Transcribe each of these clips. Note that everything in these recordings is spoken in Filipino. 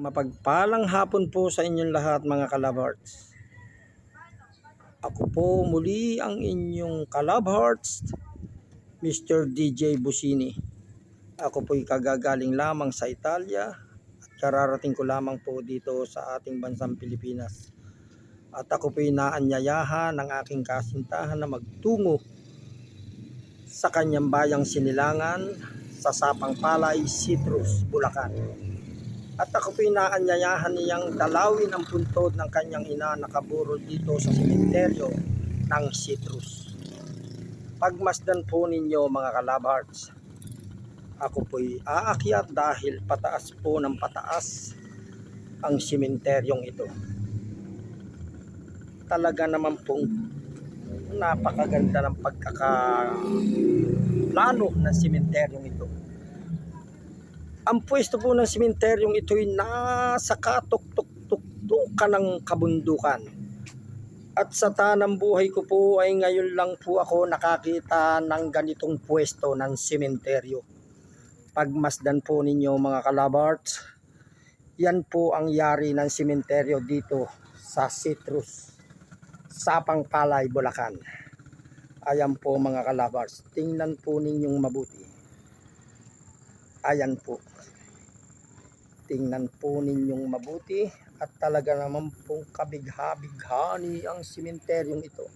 Mapagpalang hapon po sa inyong lahat mga kalabharts. Ako po muli ang inyong kalabharts, Mr. DJ Busini. Ako po'y kagagaling lamang sa Italia at kararating ko lamang po dito sa ating bansang Pilipinas. At ako po'y naanyayahan ng aking kasintahan na magtungo sa kanyang bayang Sinilangan sa Sapang Palay, Citrus, Bulacan. At ako po'y naanyayahan niyang dalawin ang puntod ng kanyang ina na kaburol dito sa sementeryo ng Citrus. Pagmasdan po ninyo mga kalabharts, ako po'y aakyat dahil pataas po ng pataas ang sementeryong ito. Talaga naman pong napakaganda ng pagkakaplano ng sementeryong ito. Ang pwesto po ng sementeryong ito ay nasa katuktok-tuktukan ng kabundukan. At sa tanang buhay ko po ay ngayon lang po ako nakakita ng ganitong pwesto ng sementeryo. Pagmasdan po ninyo mga kalabharts, yan po ang yari ng sementeryo dito sa Citrus, Sapang Palay, Bulacan. Ayan po mga kalabharts, tingnan po ninyong mabuti. Ayan po. Tingnan po ninyong mabuti at talaga naman pong kabigha-bighani ang sementeryong ito.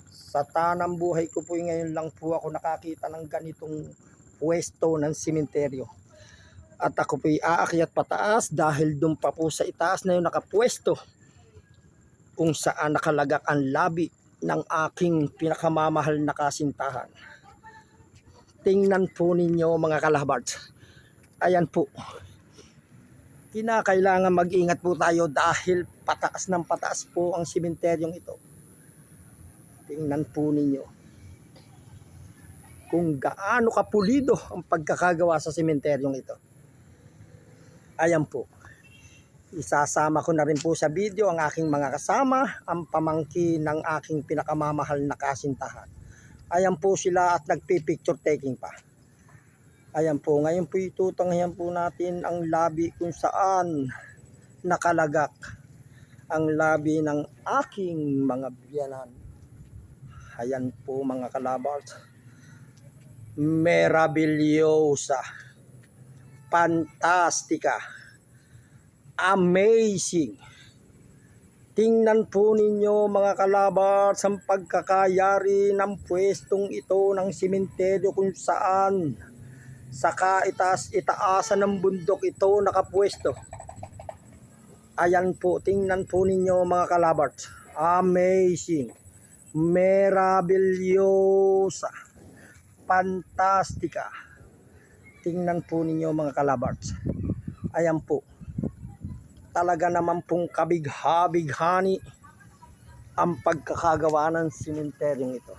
Sa tanang buhay ko po ngayon lang po ako nakakita ng ganitong pwesto ng sementeryo. At ako po'y aakyat pataas dahil doon pa po sa itaas na yung nakapwesto kung saan nakalagak ang labi ng aking pinakamamahal na kasintahan. Tingnan po ninyo mga kalabharts. Ayan po. Kinakailangan mag-ingat po tayo dahil pataas ng pataas po ang sementeryong ito. Tingnan po ninyo kung gaano kapulido ang pagkakagawa sa sementeryong ito. Ayan po. Isasama ko na rin po sa video ang aking mga kasama, ang pamangkin ng aking pinakamamahal na kasintahan. Ayan po sila at nagpi-picture taking pa. Ayan po, ngayon po itutanghayan po natin ang labi kung saan nakalagak ang labi ng aking mga biyanan. Ayan po mga kalabharts. Merabilyosa, fantastika, amazing. Tingnan po ninyo mga kalabharts ang pagkakayari ng pwestong ito ng sementeryo kung saan sa itaasan ng bundok ito nakapwesto. Ayan po, tingnan po ninyo mga kalabharts. Amazing, merabilyosa, fantastika. Tingnan po ninyo mga kalabharts. Ayan po. Talaga naman pong kabigha-bighani ang pagkakagawa ng sementeryong ito.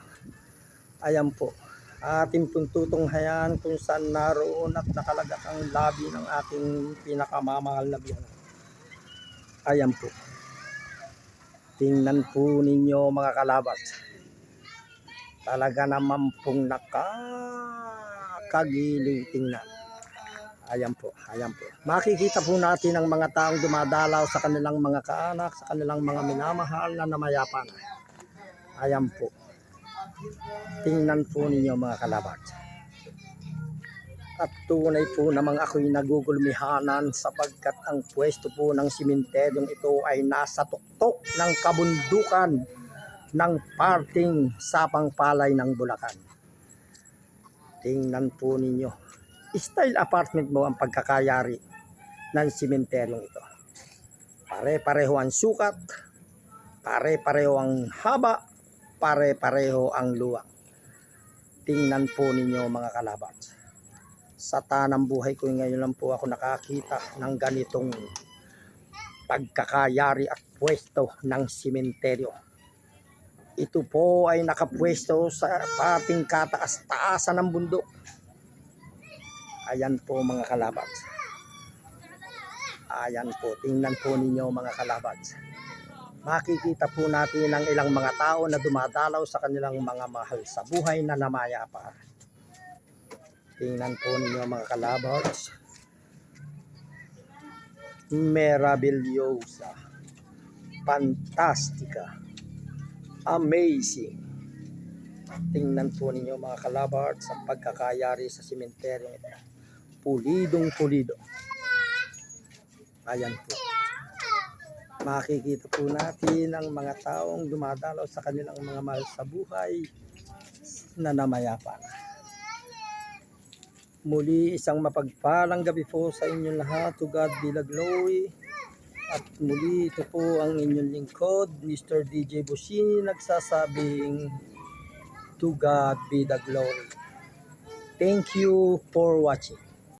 Ayan po. Ating pong tutunghayan kung saan naroon at nakalagak ang labi ng aking pinakamamahal na biyanan. Ayan po. Tingnan po ninyo mga kalabharts. Talaga naman pong nakakagiling tingnan. Ayan po, ayan po. Makikita po natin ang mga taong dumadalaw sa kanilang mga kaanak, sa kanilang mga minamahal na namayapan. Ayan po. Tingnan po ninyo mga kalabharts. At tunay po namang ako'y nagugulmihanan sapagkat ang pwesto po ng sementeryong ito ay nasa tuktok ng kabundukan ng parting Sapang Palay ng Bulacan. Tingnan po ninyo. Style apartment mo ang pagkakayari ng sementeryong ito. Pare-pareho ang sukat, pare-pareho ang haba, pare-pareho ang luwang. Tingnan po ninyo mga kalabharts. Sa tanang buhay ko ngayon lang po ako nakakita ng ganitong pagkakayari at pwesto ng sementeryo. Ito po ay nakapwesto sa pating kataas-taasan ng bundok. Ayan po mga kalabharts. Ayan po, tingnan po ninyo mga kalabharts. Makikita po natin ang ilang mga tao na dumadalaw sa kanilang mga mahal sa buhay na namayapa. Tingnan po ninyo mga kalabharts. meravigliosa, fantastica, amazing. Tingnan po ninyo mga ka-Love Hearts ang pagkakayari sa sementeryo ito. Pulidong pulido. Ayan po. Makikita po natin ang mga taong dumadalaw sa kanilang mga mahal sa buhay na namayapa. Muli isang mapagpalang gabi po sa inyong lahat. To God be the glory. At muli ito po ang inyong lingkod, Mr. DJ Busini, nagsasabing to God be the glory. Thank you for watching.